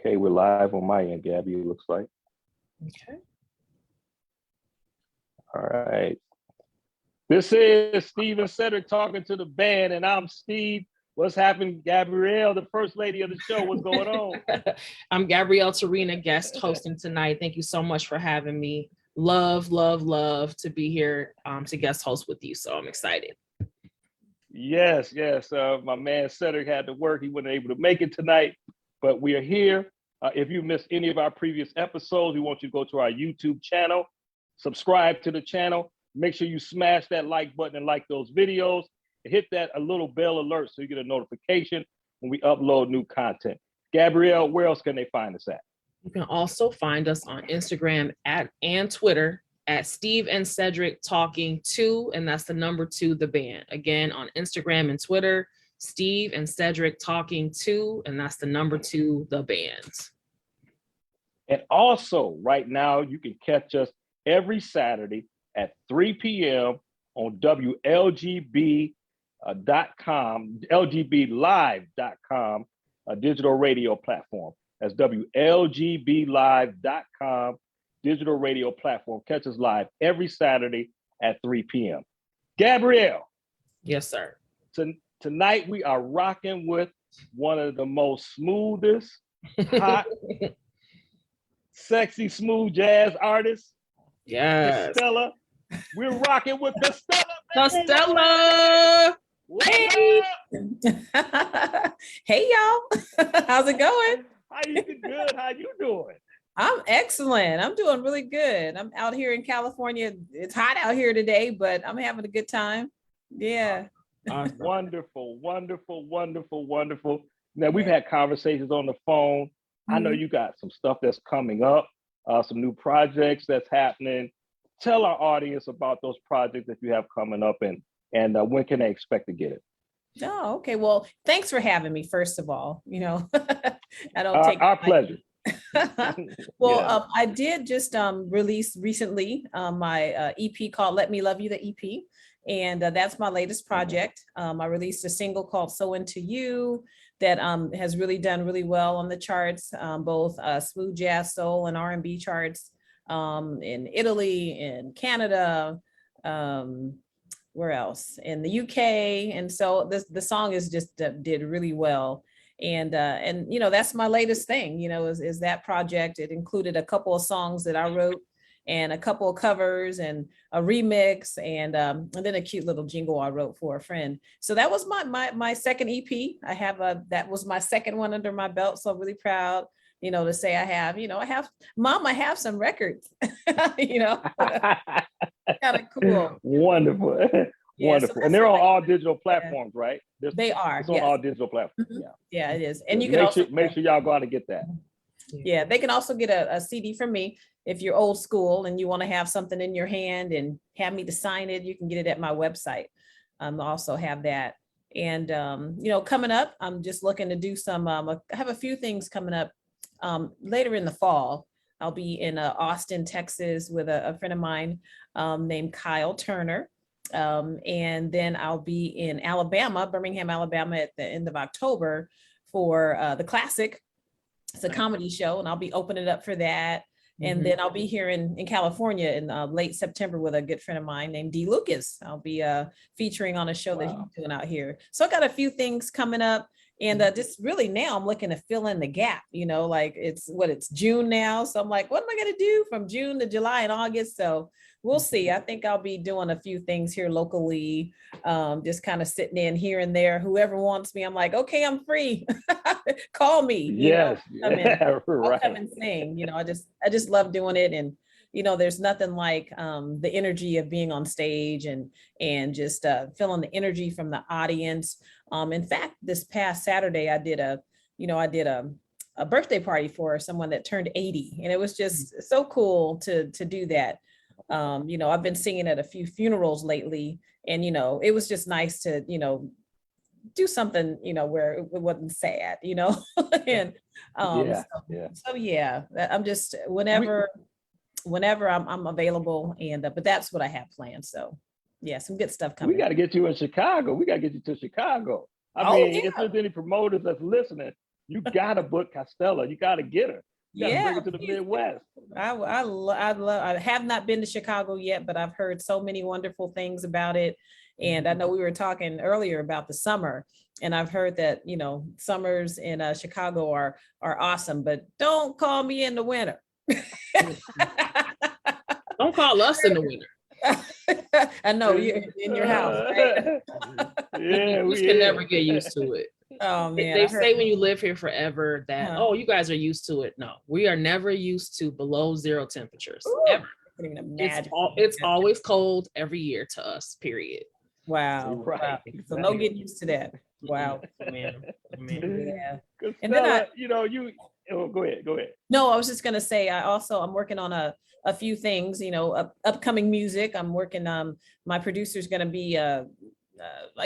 Okay, we're live on my end, Gabby, it looks like. Okay. All right. This is Steve and Cedric talking to the band, and I'm Steve. What's happening, Gabrielle, the first lady of the show? What's going on? I'm Gabrielle Tarina, guest hosting tonight. Thank you so much for having me. Love, love, love to be here to guest host with you. So I'm excited. Yes. My man Cedric had to work. He wasn't able to make it tonight, but we are here. If you missed any of our previous episodes, we want you to go to our YouTube channel, subscribe to the channel, make sure you smash that like button and like those videos, and hit that a little bell alert so you get a notification when we upload new content. Gabrielle, where else can they find us at? You can also find us on Instagram and Twitter at Steve and Cedric Talking 2, and that's the number 2, the band. Again, on Instagram and Twitter, Steve and Cedric Talking 2, and that's the number 2, the band. And also, right now, you can catch us every Saturday at 3 p.m. on WLGB.com, LGBlive.com, a digital radio platform. That's WLGBlive.com, digital radio platform. Catch us live every Saturday at 3 p.m. Gabrielle. Yes, sir. Tonight, we are rocking with one of the most smoothest, hot, sexy, smooth jazz artists. Yes. CASTELLA. We're rocking with CASTELLA. CASTELLA. Hey. Hey, y'all. How's it going? How you good? How you doing? I'm excellent. I'm doing really good. I'm out here in California. It's hot out here today, but I'm having a good time. Yeah. Wonderful. Now, we've had conversations on the phone. I know you got some stuff that's coming up, some new projects that's happening. Tell our audience about those projects that you have coming up and when can they expect to get it? Oh, okay. Well, thanks for having me, first of all. You know, I don't take our pleasure. Well, I did just release recently my EP called Let Me Love You, the EP. And that's my latest project. I released a single called So Into You that has really done really well on the charts, both smooth jazz, soul, and R&B charts in Italy, in Canada, where else? In the UK. And so the song is just did really well. And you know, that's my latest thing, you know, is that project. It included a couple of songs that I wrote and a couple of covers and a remix and then a cute little jingle I wrote for a friend. So that was my second EP. That was my second one under my belt. So I'm really proud, you know, to say I have some records, you know, kind of cool. Wonderful. Yeah, Wonderful. So and they're on all digital platforms, right? They are. It's on all digital platforms. Yeah, it is. And you can make sure y'all go out and get that. Yeah, they can also get a CD from me. If you're old school and you want to have something in your hand and have me to sign it, you can get it at my website. I also have that. And, you know, coming up, I'm just looking to do some, I have a few things coming up later in the fall. I'll be in Austin, Texas with a friend of mine named Kyle Turner. And then I'll be in Alabama, Birmingham, Alabama at the end of October for the Classic. It's a comedy show and I'll be opening it up for that. And then I'll be here in California in late September with a good friend of mine named D. Lucas. I'll be featuring on a show that he's doing out here. So I got a few things coming up. And just really now I'm looking to fill in the gap, you know, like it's June now. So I'm like, what am I going to do from June to July and August? So we'll see. I think I'll be doing a few things here locally, just kind of sitting in here and there. Whoever wants me, I'm like, okay, I'm free. Call me. Yes. I'll come and sing. You know, I just love doing it. And, you know, there's nothing like the energy of being on stage and just feeling the energy from the audience. In fact, this past Saturday, I did a birthday party for someone that turned 80. And it was just so cool to do that. You know, I've been singing at a few funerals lately, and, you know, it was just nice to, you know, do something, you know, where it wasn't sad, you know, and I'm just, whenever I'm available, and, but that's what I have planned. So yeah, some good stuff coming. We got to get you in Chicago. We got to get you to Chicago. I mean, if there's any promoters that's listening, You gotta book Castella. You gotta get her. You gotta bring her to the Midwest. I have not been to Chicago yet, but I've heard so many wonderful things about it. And I know we were talking earlier about the summer, and I've heard that, you know, summers in Chicago are awesome, but don't call me in the winter. Don't call us in the winter. I know you're in your house, right? Yeah, You can never get used to it. Oh man, They say when you live here forever that, Uh-huh. oh, you guys are used to it. No, we are never used to below 0 temperatures. Ooh, Ever. I can't even imagine. It's always cold every year to us, period. Wow. Right, Wow. So exactly. no getting used to that. Wow. Man. Yeah. Castella, And then you know, go ahead. No, I was just gonna say, I'm working on a few things, you know, upcoming music. I'm working, my producer's gonna be, I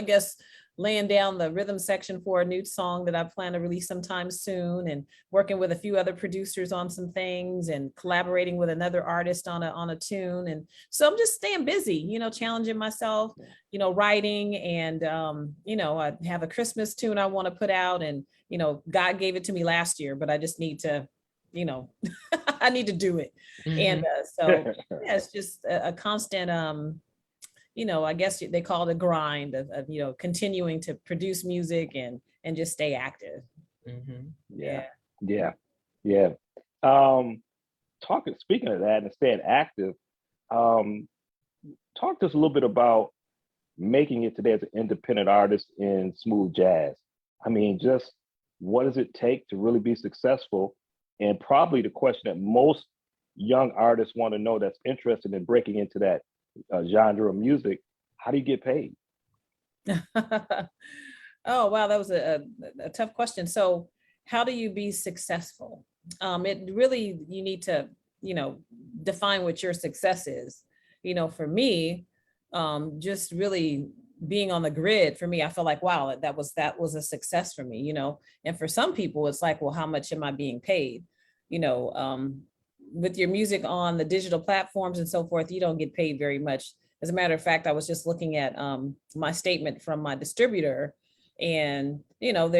guess, laying down the rhythm section for a new song that I plan to release sometime soon, and working with a few other producers on some things, and collaborating with another artist on a tune. And so I'm just staying busy, you know, challenging myself, you know, writing. And you know, I have a Christmas tune I want to put out, and you know, God gave it to me last year, but I just need to, you know, I need to do it. And so yeah, it's just a constant, you know, I guess they call it a grind of, you know, continuing to produce music and just stay active. Yeah. Speaking of that and staying active, talk to us a little bit about making it today as an independent artist in smooth jazz. I mean, just what does it take to really be successful? And probably the question that most young artists want to know that's interested in breaking into that genre of music: how do you get paid? Oh, wow, that was a tough question. So how do you be successful? It really, you need to, you know, define what your success is. You know, for me, just really being on the grid, for me, I feel like, wow, that was a success for me, you know. And for some people, it's like, well, how much am I being paid? You know, with your music on the digital platforms and so forth, you don't get paid very much. As a matter of fact, I was just looking at my statement from my distributor, and you know,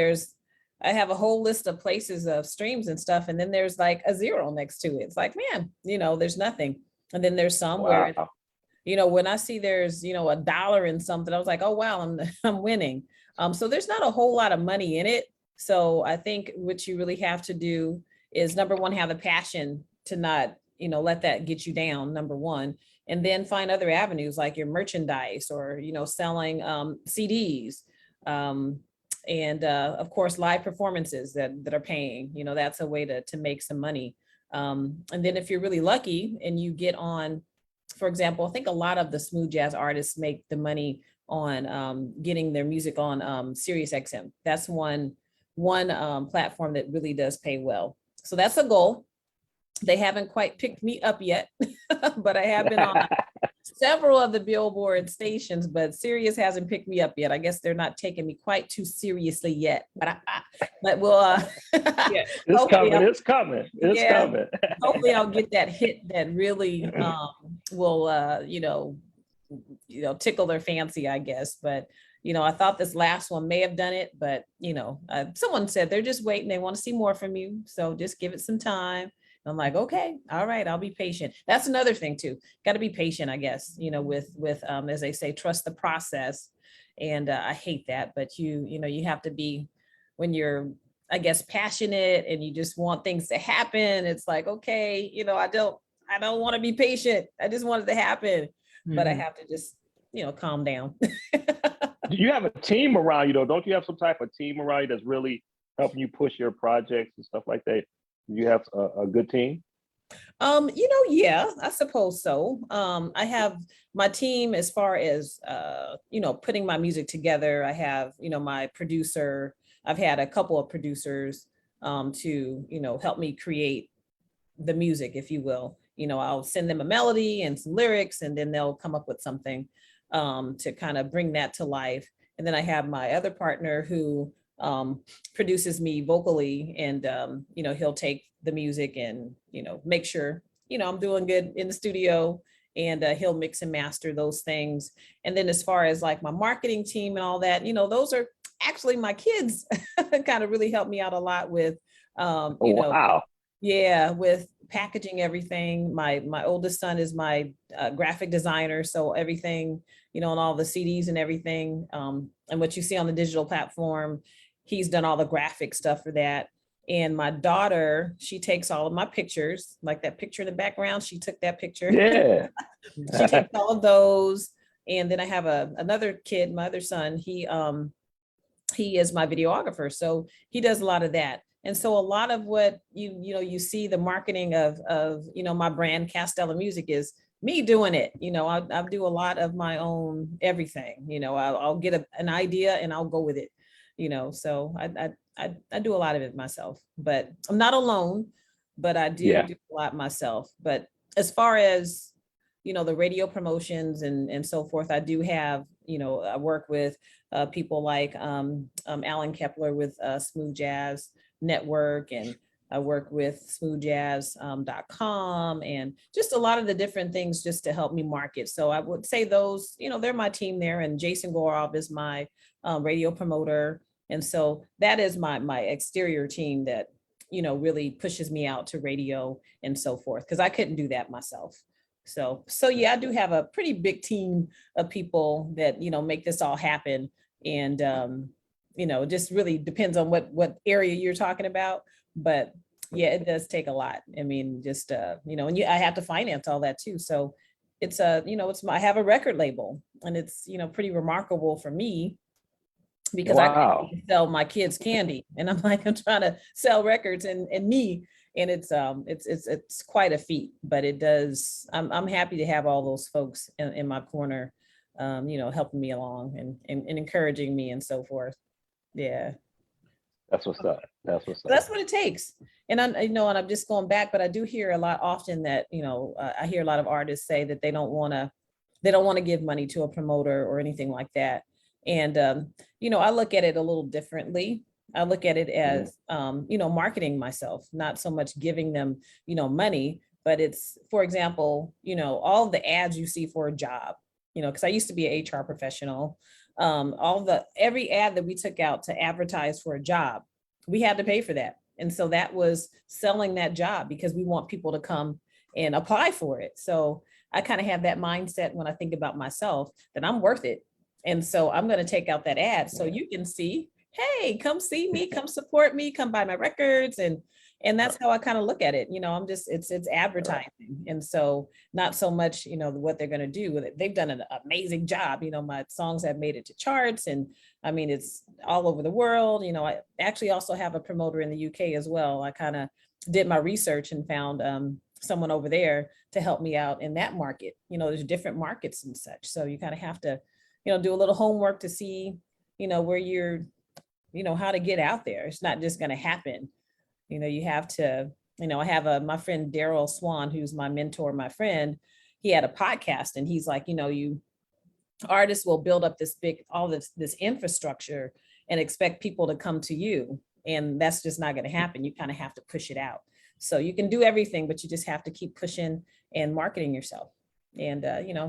I have a whole list of places of streams and stuff, and then there's like a 0 next to it. It's like, man, you know, there's nothing. And then there's some where, you know, when I see there's, you know, $1 in something, I was like, oh wow, I'm winning. So there's not a whole lot of money in it. So I think what you really have to do is, number one, have a passion to not, you know, let that get you down, number one. And then find other avenues like your merchandise, or, you know, selling CDs. And of course, live performances that are paying, you know, that's a way to make some money. And then if you're really lucky and you get on, for example, I think a lot of the smooth jazz artists make the money on getting their music on Sirius XM. That's one platform that really does pay well. So that's a goal. They haven't quite picked me up yet, but I have been on several of the Billboard stations, but Sirius hasn't picked me up yet. I guess they're not taking me quite too seriously yet, but we'll, yeah, it's coming. Hopefully I'll get that hit that really will, you know, tickle their fancy, I guess. But, you know, I thought this last one may have done it, but, you know, someone said they're just waiting. They want to see more from you. So just give it some time. I'm like, okay, all right, I'll be patient. That's another thing too. Got to be patient, I guess, you know, with as they say, trust the process. And I hate that, but you know, you have to be, when you're, I guess, passionate and you just want things to happen. It's like, okay, you know, I don't want to be patient. I just want it to happen, but I have to just, you know, calm down. Do you have a team around you though? Don't you have some type of team around you that's really helping you push your projects and stuff like that? You have a good team? You know, yeah, I suppose so. I have my team as far as, you know, putting my music together. I have, you know, my producer. I've had a couple of producers to, you know, help me create the music, if you will. You know, I'll send them a melody and some lyrics, and then they'll come up with something to kind of bring that to life. And then I have my other partner who produces me vocally, and you know, he'll take the music and, you know, make sure, you know, I'm doing good in the studio, and he'll mix and master those things. And then as far as like my marketing team and all that, you know, those are actually my kids kind of really helped me out a lot with, you know, Wow. yeah, with packaging everything. My oldest son is my graphic designer, so everything, you know, and all the CDs and everything, and what you see on the digital platform, he's done all the graphic stuff for that. And my daughter, she takes all of my pictures, like that picture in the background. She took that picture. Yeah. She takes all of those. And then I have another kid, my other son. He is my videographer, so he does a lot of that. And so a lot of what you see the marketing of my brand Castella Music is me doing it. I do a lot of my own everything. I'll get an idea and I'll go with it. So I do a lot of it myself, but I'm not alone. But I do Yeah. do a lot myself. But as far as the radio promotions and so forth, I do have I work with people like Alan Kepler with Smooth Jazz Network, and I work with smoothjazz.com and just a lot of the different things just to help me market. So I would say those, they're my team there, and Jason Gorov is my radio promoter. And so that is my exterior team that, really pushes me out to radio and so forth, because I couldn't do that myself. So yeah, I do have a pretty big team of people that, make this all happen. And, just really depends on what area you're talking about. But yeah, it does take a lot. I mean, just, and I have to finance all that too. So it's I have a record label, and it's, pretty remarkable for me, because Wow. I sell my kids candy, and I'm trying to sell records and me. And it's quite a feat, but it does. I'm happy to have all those folks in my corner, helping me along and encouraging me and so forth. Yeah. That's what's up. That's what's up. That's what it takes. And and I'm just going back, but I do hear a lot often that, I hear a lot of artists say that they don't want to give money to a promoter or anything like that. And, I look at it a little differently. I look at it as, marketing myself, not so much giving them, money, but it's, for example, all the ads you see for a job, because I used to be an HR professional. Every ad that we took out to advertise for a job, we had to pay for that. And so that was selling that job, because we want people to come and apply for it. So I kind of have that mindset when I think about myself, that I'm worth it. And so I'm going to take out that ad so you can see, hey, come see me, come support me, come buy my records. And that's how I kind of look at it. I'm just, it's advertising. And so not so much, what they're going to do with it. They've done an amazing job. My songs have made it to charts, and I mean, it's all over the world. I actually also have a promoter in the UK as well. I kind of did my research and found someone over there to help me out in that market. There's different markets and such. So you kind of have to, do a little homework to see, where you're, how to get out there. It's not just going to happen. You have to, I have my friend Daryl Swan, who's my mentor, my friend. He had a podcast, and he's like, you artists will build up all this infrastructure and expect people to come to you. And that's just not going to happen. You kind of have to push it out. So you can do everything, but you just have to keep pushing and marketing yourself, and,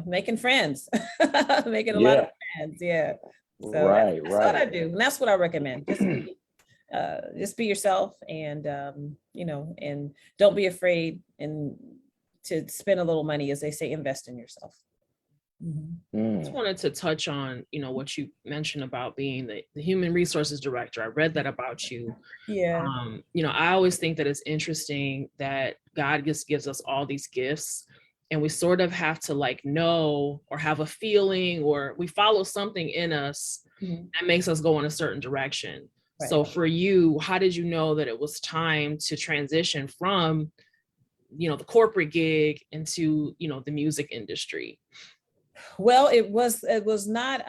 making friends, making a lot of friends. Yeah. So that's what I do. And that's what I recommend. Just be yourself, and, and don't be afraid and to spend a little money, as they say, invest in yourself. I just wanted to touch on, what you mentioned about being the human resources director. I read that about you. Yeah. I always think that it's interesting that God just gives us all these gifts, and we sort of have to know or have a feeling, or we follow something in us that makes us go in a certain direction. Right. So for you, how did you know that it was time to transition from, the corporate gig into, the music industry? Well, it was not,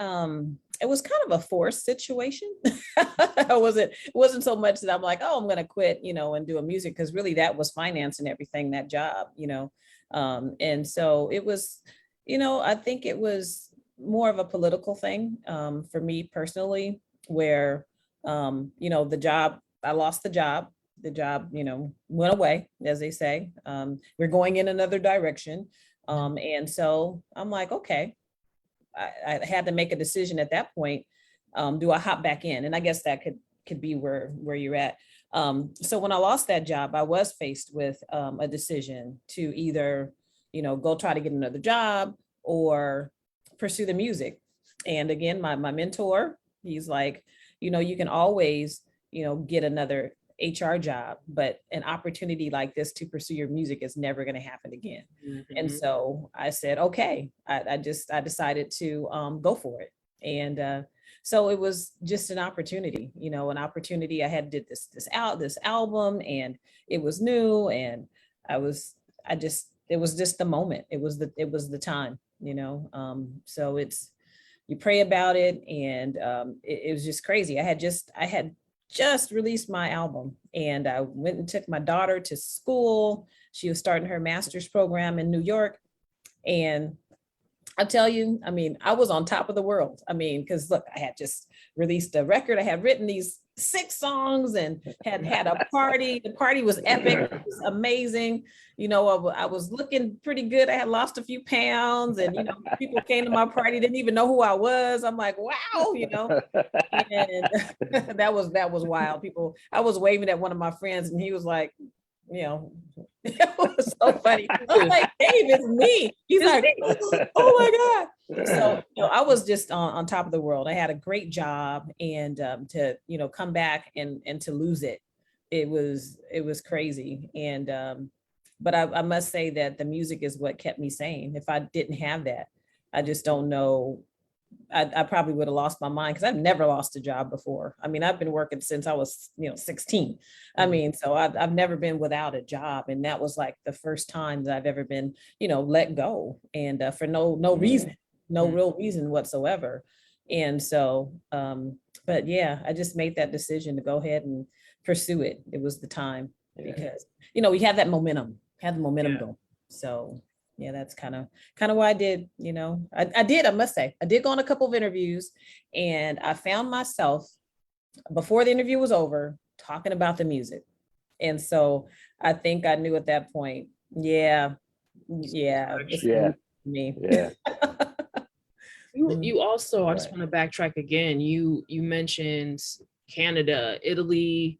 it was kind of a forced situation. It wasn't so much that I'm like, oh, I'm going to quit, and do a music, because really that was financing everything, that job, and so it was, I think it was more of a political thing for me personally, where, I lost the job, went away, as they say. We're going in another direction. And so I'm like, okay, I had to make a decision at that point. do I hop back in? And I guess that could be where you're at. So when I lost that job, I was faced with a decision to either, go try to get another job or pursue the music. And again, my mentor, he's like, you can always, get another HR job, but an opportunity like this to pursue your music is never going to happen again. Mm-hmm. And so I said, okay, I decided to go for it. And so it was just an opportunity, an opportunity. I had did this album, and it was new, and it was just the moment. It was the time, so you pray about it, and it was just crazy. I had just released my album, and I went and took my daughter to school. She was starting her master's program in New York. And I tell you, I was on top of the world. Because look, I had just released a record. I had written these 6 songs and had a party. The party was epic. It was amazing. I was looking pretty good. I had lost a few pounds, and, people came to my party, didn't even know who I was. I'm like, wow, and that was wild. I was waving at one of my friends, and he was like, it was so funny. I was like, Dave, it's me. He's like, oh my God. So, I was just on top of the world. I had a great job, and to, come back and to lose it, it was crazy. And, but I must say that the music is what kept me sane. If I didn't have that, I just don't know. I probably would have lost my mind, because I've never lost a job before. I've been working since I was, 16. So I've never been without a job. And that was like the first time that I've ever been, let go, and for no reason, no real reason whatsoever. And so, but yeah, I just made that decision to go ahead and pursue it. It was the time, because, we had that momentum, going. So yeah, that's kind of what I did. I must say, I did go on a couple of interviews, and I found myself, before the interview was over, talking about the music. And so I think I knew at that point, me. Yeah. You also, I just want to backtrack again. You mentioned Canada, Italy,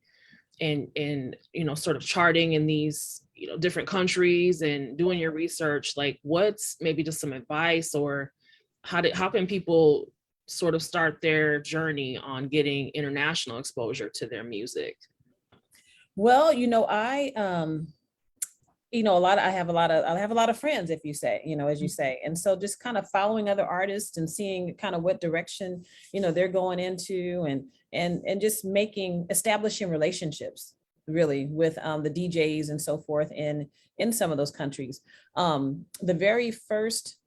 and sort of charting in these different countries and doing your research. Like, what's maybe just some advice, or how can people sort of start their journey on getting international exposure to their music? Well, I have a lot of friends, if you say, as you say. And so just kind of following other artists and seeing kind of what direction, they're going into, and just establishing relationships really with the DJs and so forth in some of those countries. The very first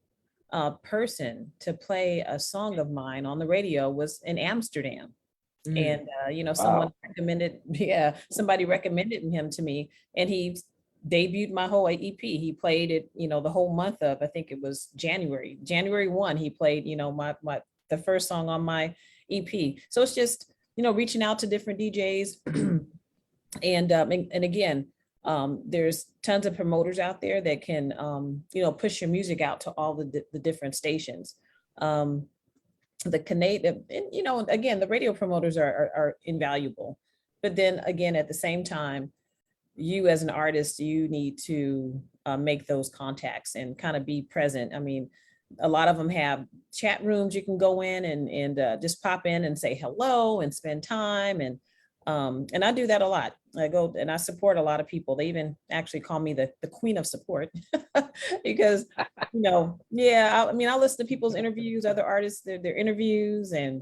person to play a song of mine on the radio was in Amsterdam. And someone somebody recommended him to me, and he debuted my whole EP. He played it, the whole month of, I think it was January 1, he played, the first song on my EP. So it's just, reaching out to different DJs. And again, there's tons of promoters out there that can, push your music out to all the different stations. The Canadian, and, again, the radio promoters are invaluable. But then again, at the same time, you as an artist, you need to make those contacts and kind of be present. A lot of them have chat rooms you can go in and just pop in and say hello and spend time. And I do that a lot. I go and I support a lot of people. They even actually call me the queen of support because, I listen to people's interviews, other artists, their interviews, and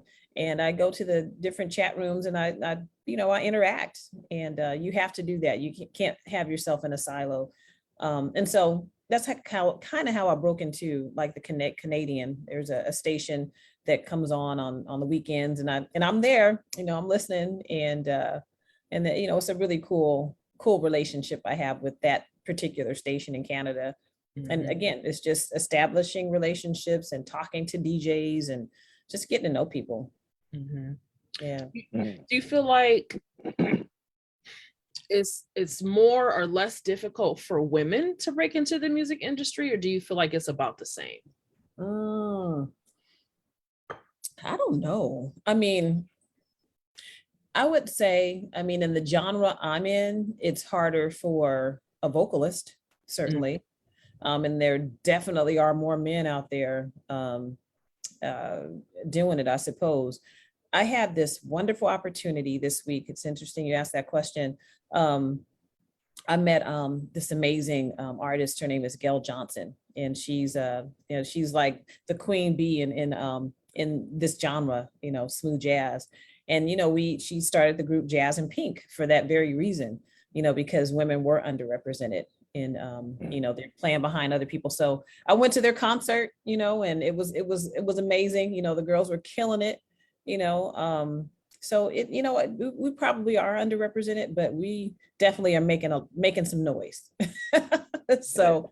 I go to the different chat rooms, and I interact, and you have to do that. You can't have yourself in a silo. And so that's how I broke into like the Canadian. There's a station that comes on the weekends, and I'm there, I'm listening, and it's a really cool relationship I have with that particular station in Canada. Mm-hmm. And again, it's just establishing relationships and talking to DJs and just getting to know people. Mm-hmm. Yeah. Do you feel like it's more or less difficult for women to break into the music industry, or do you feel like it's about the same? I don't know. I mean, I would say, I mean, in the genre I'm in, it's harder for a vocalist, certainly. And there definitely are more men out there doing it, I suppose. I had this wonderful opportunity this week. It's interesting you asked that question. I met this amazing artist. Her name is Gail Johnson, and she's she's like the queen bee in this genre, smooth jazz. And she started the group Jazz in Pink for that very reason, because women were underrepresented in they're playing behind other people. So I went to their concert, and it was amazing. The girls were killing it, so we probably are underrepresented, but we definitely are making some noise. So,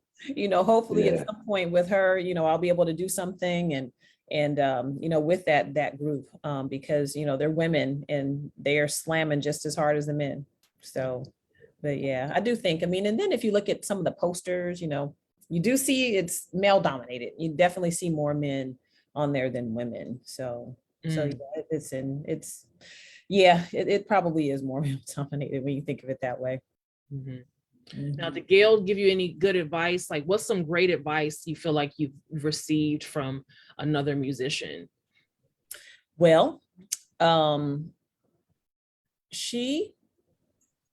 hopefully at some point with her, I'll be able to do something and with that group, because, they're women and they are slamming just as hard as the men. So, but yeah, I do think, and then if you look at some of the posters, you do see it's male dominated. You definitely see more men on there than women. So yeah, it probably is more male dominated when you think of it that way. Now, did Gail give you any good advice? Like, what's some great advice you feel like you've received from another musician? Well, she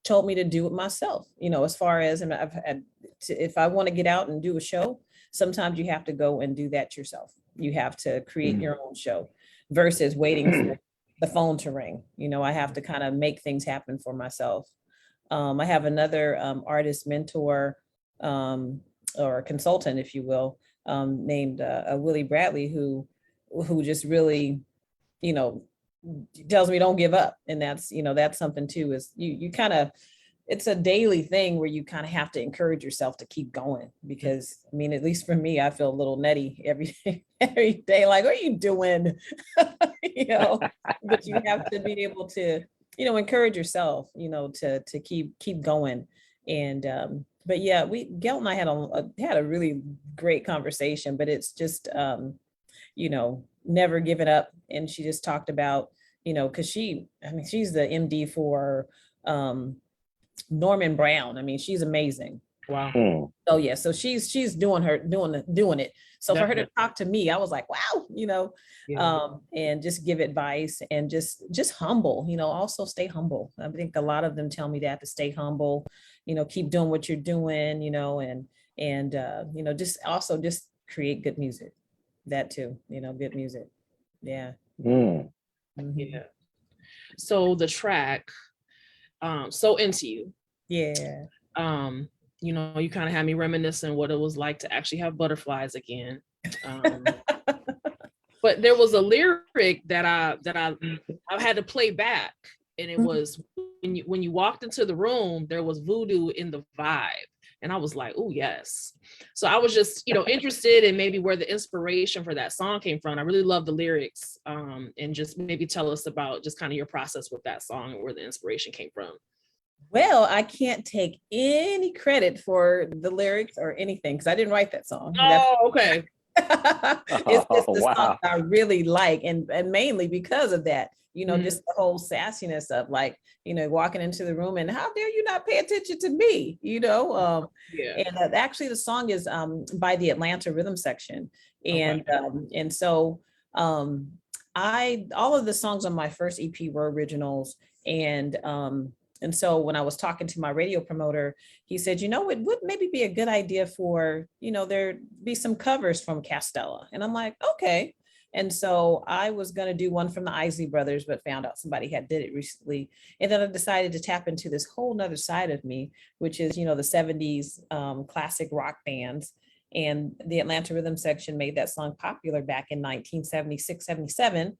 told me to do it myself, as far as, and if I want to get out and do a show, sometimes you have to go and do that yourself. You have to create your own show versus waiting for the phone to ring. I have to kind of make things happen for myself. I have another artist mentor or consultant, if you will, named Willie Bradley, who just really, tells me don't give up. And that's something too, is you kind of, it's a daily thing where you kind of have to encourage yourself to keep going, because at least for me, I feel a little nutty every day, like, what are you doing? But you have to be able to, encourage yourself, to keep going. And, but yeah, Gail and I had a really great conversation, but it's just, never giving up. And she just talked about, cause she's the MD for, Norman Brown. She's amazing. Wow. So yeah, so she's doing it. So for her to talk to me, I was like, wow, and just give advice and just humble, also stay humble. I think a lot of them tell me that, to stay humble, keep doing what you're doing, and just create good music. That too, good music. Yeah. Yeah. So the track, So Into You. Yeah. You kind of had me reminiscing what it was like to actually have butterflies again. But there was a lyric that I had to play back, and it was when you walked into the room, there was voodoo in the vibe, and I was like, oh yes. So I was just interested in maybe where the inspiration for that song came from. I really love the lyrics, and just maybe tell us about just kind of your process with that song and where the inspiration came from. Well, I can't take any credit for the lyrics or anything, because I didn't write that song. Oh, okay. It's just the song I really like, and mainly because of that, just the whole sassiness of, like, walking into the room and how dare you not pay attention to me, and actually the song is by the Atlanta Rhythm Section, and and so all of the songs on my first EP were originals, and so when I was talking to my radio promoter, he said, it would maybe be a good idea for, there be some covers from Castella. And I'm like, okay. And so I was going to do one from the Isley Brothers, but found out somebody had did it recently. And then I decided to tap into this whole nother side of me, which is, the 70s classic rock bands. And the Atlanta Rhythm Section made that song popular back in 1976, 77.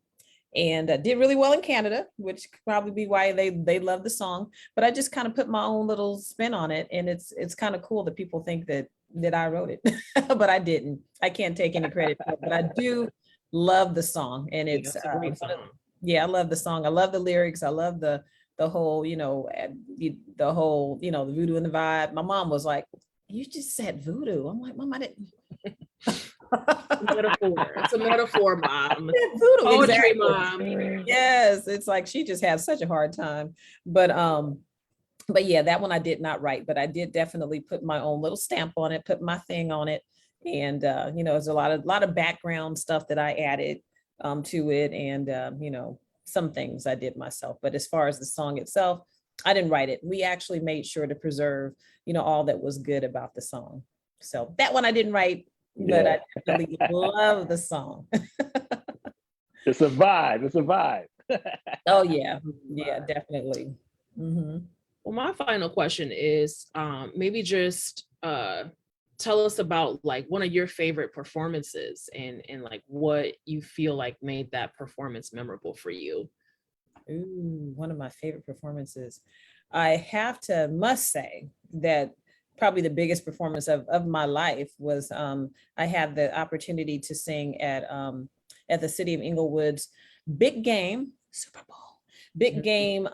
And did really well in Canada, which could probably be why they love the song. But I just kind of put my own little spin on it, and it's kind of cool that people think that I wrote it, but I didn't. I can't take any credit for it, but I do love the song, and it's a great song. I love the song. I love the lyrics. I love the whole, the whole, the voodoo and the vibe. My mom was like, "You just said voodoo." I'm like, "Mom, I didn't." Metaphor. It's a metaphor, mom. Voodoo, Poetry, exactly. mom. Yes, it's like she just has such a hard time. But yeah, that one I did not write, but I did definitely put my own little stamp on it, put my thing on it. And there's a lot of background stuff that I added to it, and some things I did myself. But as far as the song itself, I didn't write it. We actually made sure to preserve, all that was good about the song. So that one I didn't write, but I definitely love the song. It's a vibe. It's a vibe. Oh yeah, yeah, definitely. Mhm. Well, my final question is maybe just tell us about like one of your favorite performances and like what you feel like made that performance memorable for you. Ooh, one of my favorite performances. I must say that probably the biggest performance of my life was I had the opportunity to sing at the City of Inglewood's Big Game Super Bowl. Big Game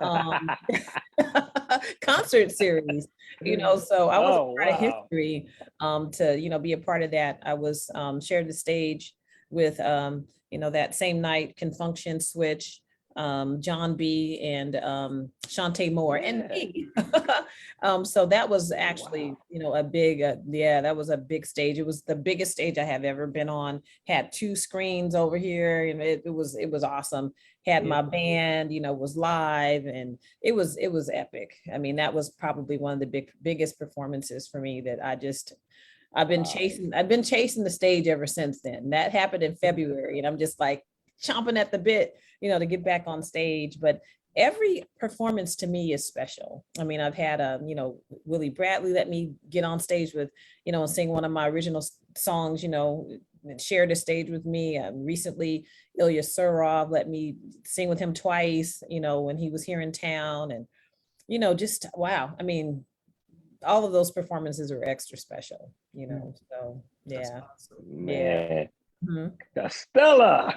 concert series, so I was a part of history to, be a part of that. I was shared the stage with, that same night, Confunction Switch, John B. and Shantae Moore and me. So that was actually, a big, that was a big stage. It was the biggest stage I have ever been on. Had 2 screens over here, and it was awesome. Had my band, was live, and it was epic. I mean, that was probably one of the biggest performances for me that I've been chasing the stage ever since then. That happened in February, and I'm just like chomping at the bit, to get back on stage. But every performance to me is special. I mean, I've had Willie Bradley let me get on stage with, and sing one of my original songs, and share the stage with me. Recently, Ilya Surov let me sing with him twice, when he was here in town. And, just wow. I mean, all of those performances are extra special, so yeah. Awesome, man. Yeah. Mm-hmm. Castella.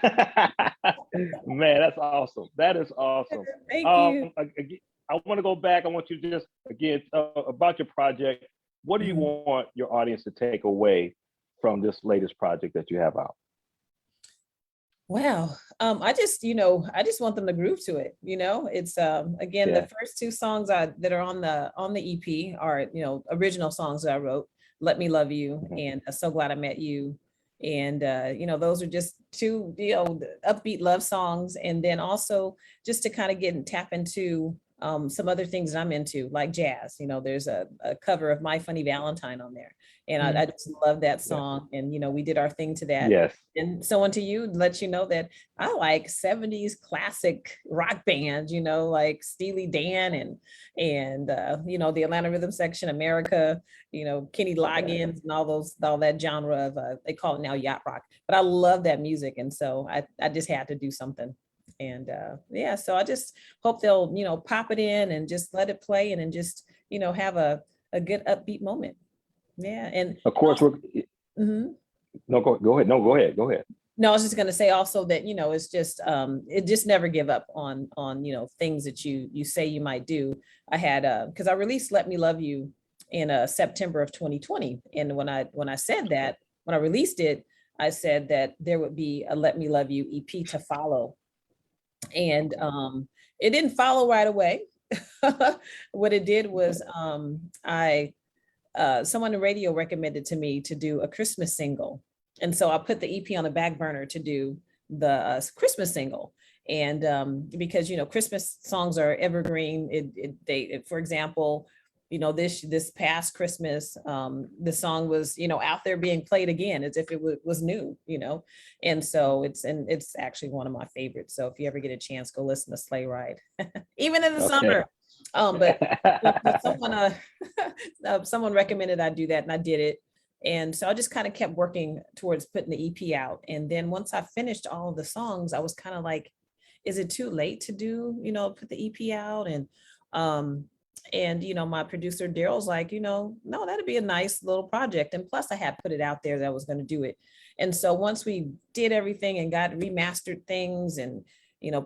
Man, that's awesome. That is awesome. Thank you. Again, I want to go back. I want you to just, again, about your project. What do you want your audience to take away from this latest project that you have out? Wow. I just want them to groove to it. It's again, the first 2 songs that are on the EP are, original songs that I wrote, Let Me Love You and So Glad I Met You. And those are just 2, upbeat love songs. And then also just to kind of get and tap into some other things that I'm into, like jazz. There's a cover of My Funny Valentine on there. And I just love that song. And, we did our thing to that. Yes. And so on to you, let you know that I like 70s classic rock bands, like Steely Dan and the Atlanta Rhythm Section, America, Kenny Loggins and all that genre of, they call it now yacht rock. But I love that music. And so I just had to do something. And so I just hope they'll, pop it in and just let it play and then just, have a good upbeat moment. Yeah. And of course, No, go ahead. No, go ahead. Go ahead. No, I was just going to say also that, it's just, it just never give up on, things that you say you might do. I had, cause I released Let Me Love You in September of 2020. And when I said that, when I released it, I said that there would be a Let Me Love You EP to follow. And it didn't follow right away. What it did was someone on the radio recommended to me to do a Christmas single. And so I put the EP on the back burner to do the Christmas single. And because, Christmas songs are evergreen. For example, this past Christmas, the song was, out there being played again as if it was new, and so it's actually one of my favorites. So if you ever get a chance, go listen to Sleigh Ride, even in the summer. But someone recommended I do that, and I did it. And so I just kind of kept working towards putting the EP out. And then once I finished all of the songs, I was kind of like, is it too late to do, put the EP out? And my producer Daryl's like, no, that'd be a nice little project. And plus I had put it out there that I was going to do it. And so once we did everything and got remastered things and,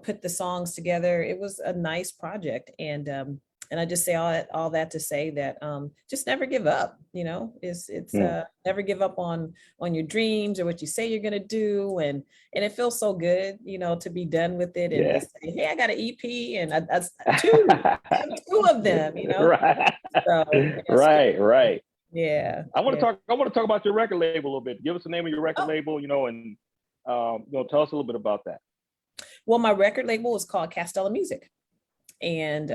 put the songs together, it was a nice project. And And I just say all that to say that just never give up. It's never give up on your dreams or what you say you're gonna do, and it feels so good, to be done with it and to say, hey, I got an EP and I two of them, Right. So Right. Yeah. I want to talk about your record label a little bit. Give us the name of your record label, and tell us a little bit about that. Well, my record label is called Castella Music. And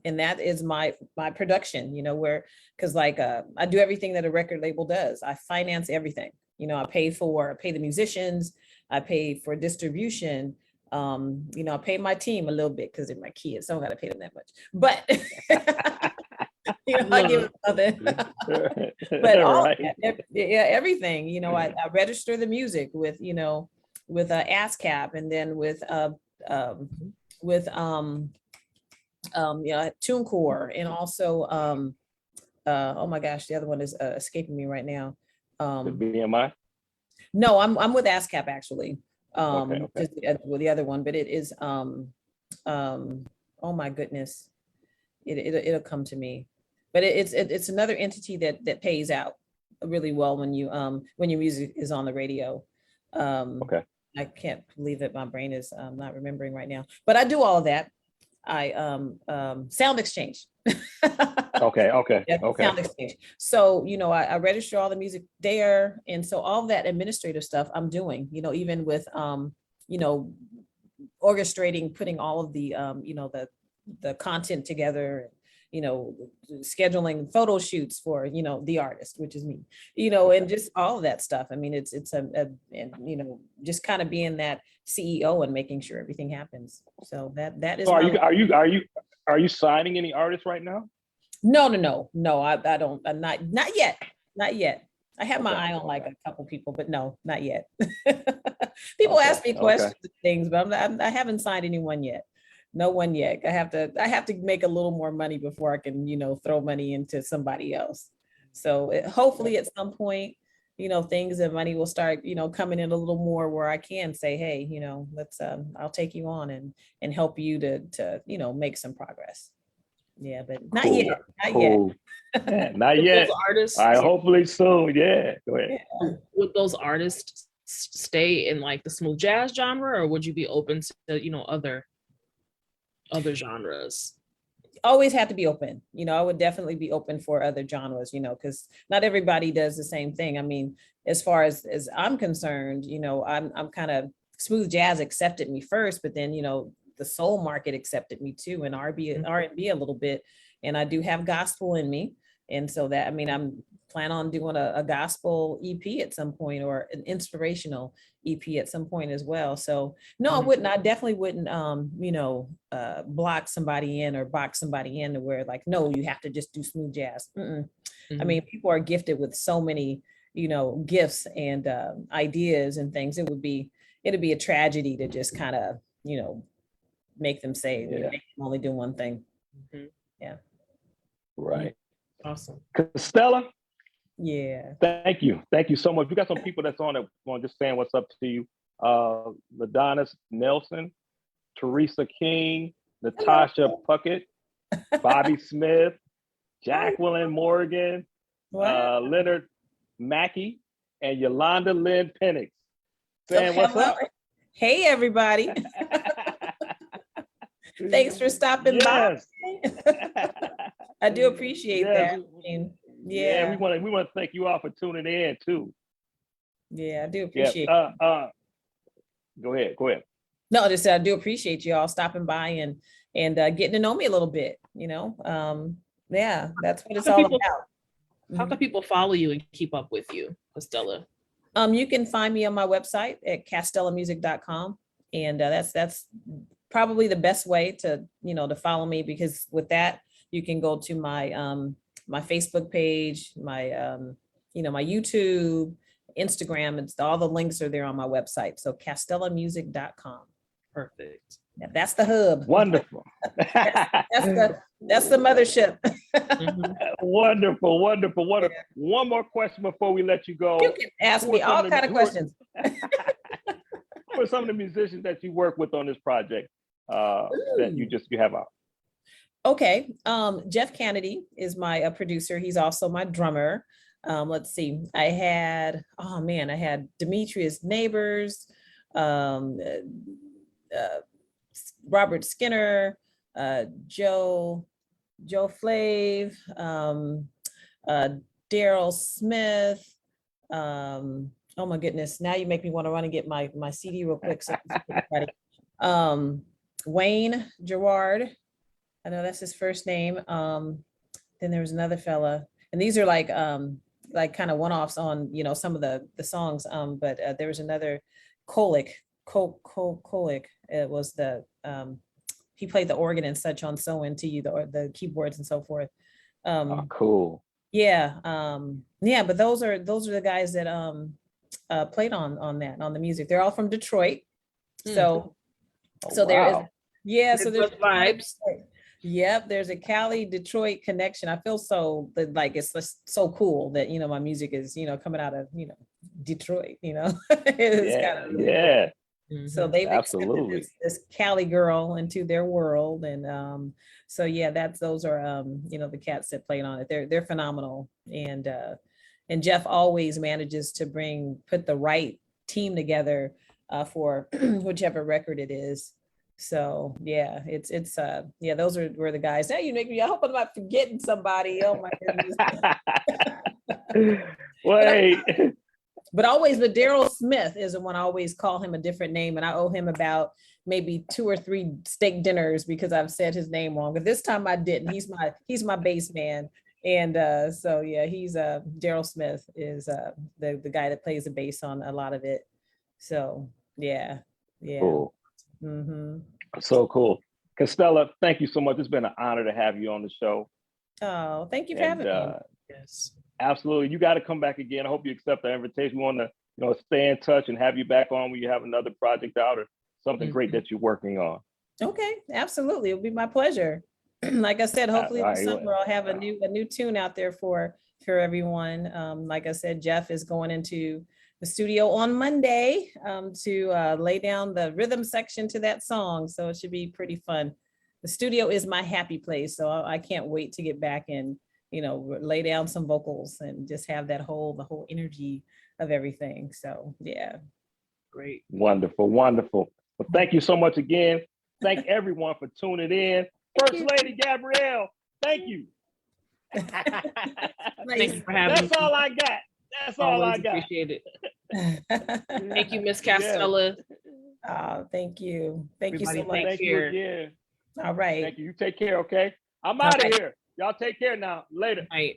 that is my production, because I do everything that a record label does. I finance everything. I pay the musicians, I pay for distribution. I pay my team a little bit because they're my kids, so I don't got to pay them that much. But I give them something. But all everything. I register the music with ASCAP, and then with TuneCore, and also oh my gosh, the other one is escaping me right now. The BMI? No, I'm with ASCAP actually. Okay. With the other one, but it is oh my goodness, it'll come to me. But it's another entity that pays out really well when your music is on the radio. Okay. I can't believe that my brain is not remembering right now, but I do all of that. I Sound Exchange. Okay. Sound Exchange. So I register all the music there, and so all that administrative stuff I'm doing. Even with orchestrating, putting all of the the content together. Scheduling photo shoots for the artist, which is me. And just all of that stuff. I mean, it's just kind of being that CEO and making sure everything happens. So that is. So are you signing any artists right now? No. I don't. I'm not yet. I have my eye on like a couple people, but no, not yet. People ask me questions and things, but I haven't signed anyone yet. No one yet. I have to make a little more money before I can, throw money into somebody else. So hopefully at some point, things and money will start, coming in a little more where I can say, hey, let's, I'll take you on and help you to, make some progress. Yeah, but not yet. Not yet. Artists, hopefully soon. Yeah. Go ahead. Yeah. Would those artists stay in like the smooth jazz genre, or would you be open to, other genres? Always have to be open. I would definitely be open for other genres, because not everybody does the same thing. I mean, as far as I'm concerned, I'm kind of smooth jazz accepted me first, but then, the soul market accepted me too, and R&B a little bit. And I do have gospel in me. And so I'm plan on doing a gospel EP at some point, or an inspirational EP at some point as well. So no, I wouldn't. I definitely wouldn't, block somebody in or box somebody in to where like, no, you have to just do smooth jazz. I mean, people are gifted with so many, gifts and ideas and things. It'd be a tragedy to just kind of, make them say they can only do one thing. Yeah. Right. Awesome. Castella. Yeah. Thank you so much. We got some people that's on it. Want just saying what's up to you. LaDonis Nelson, Teresa King, Natasha Puckett, Bobby Smith, Jacqueline Morgan, Leonard Mackey, and Yolanda Lynn Penix. Saying what's up. Hey everybody. Thanks for stopping by. I do appreciate that. We want to thank you all for tuning in too. Yeah, I do appreciate Go ahead. No, just I do appreciate you all stopping by and getting to know me a little bit, Yeah, that's what it's all about. How can people follow you and keep up with you, Castella? You can find me on my website at castellamusic.com. And that's probably the best way to, to follow me, because with that, you can go to my my Facebook page, my my YouTube, Instagram. It's all the links are there on my website. So castellamusic.com. Perfect. Yeah, that's the hub. Wonderful. that's the mothership. Wonderful. Yeah. One more question before we let you go. You can ask me all kind of questions. Who are some of the musicians that you work with on this project that you have out? Okay. Jeff Kennedy is my producer. He's also my drummer. Let's see. I had Demetrius Neighbors, um, Robert Skinner, Joe Flav, uh, Daryl Smith. Oh my goodness! Now you make me want to run and get my CD real quick. So Wayne Gerard. I know that's his first name. Then there was another fella, and these are like kind of one-offs on some of the songs. But there was another Kolick. It was the he played the organ and such on So Into You, the keyboards and so forth. Oh, cool. Yeah, but those are the guys that played on the music. They're all from Detroit. So there is, yeah, so there's vibes. Yep, there's a Cali Detroit connection. I feel so that like it's just so cool that my music is coming out of Detroit. It's kind of really cool. So they've accepted this Cali girl into their world, and so yeah, those are the cats that played on it. They're phenomenal, and Jeff always manages to put the right team together for whichever record it is. So yeah, it's those were the guys. Now you make me. I hope I'm not forgetting somebody. Oh my goodness. Wait. But Daryl Smith is the one. I always call him a different name, and I owe him about maybe 2 or 3 steak dinners because I've said his name wrong. But this time I didn't. He's my bass man, and so yeah, he's Daryl Smith is the guy that plays the bass on a lot of it. So yeah. Cool. Mm-hmm. So cool. Castella, thank you so much. It's been an honor to have you on the show. Oh, thank you for having me. Yes. Absolutely. You got to come back again. I hope you accept the invitation. We want to, stay in touch and have you back on when you have another project out or something great that you're working on. Okay, absolutely. It'll be my pleasure. Like I said, hopefully this summer I'll have a new tune out there for everyone. Like I said, Jeff is going into the studio on Monday to lay down the rhythm section to that song. So it should be pretty fun. The studio is my happy place. So I can't wait to get back and, lay down some vocals and just have the whole energy of everything. So yeah. Great. Wonderful. Well, thank you so much again. Thank everyone for tuning in. First Lady Gabrielle, thank you. Thank you for having me. That's all I got. That's all I got. Appreciate it. Thank you, Miss Castella. Thank you. Thank you so much. Thank you again. All right. Thank you. You take care, okay? I'm out of here. Y'all take care now. Later. Right.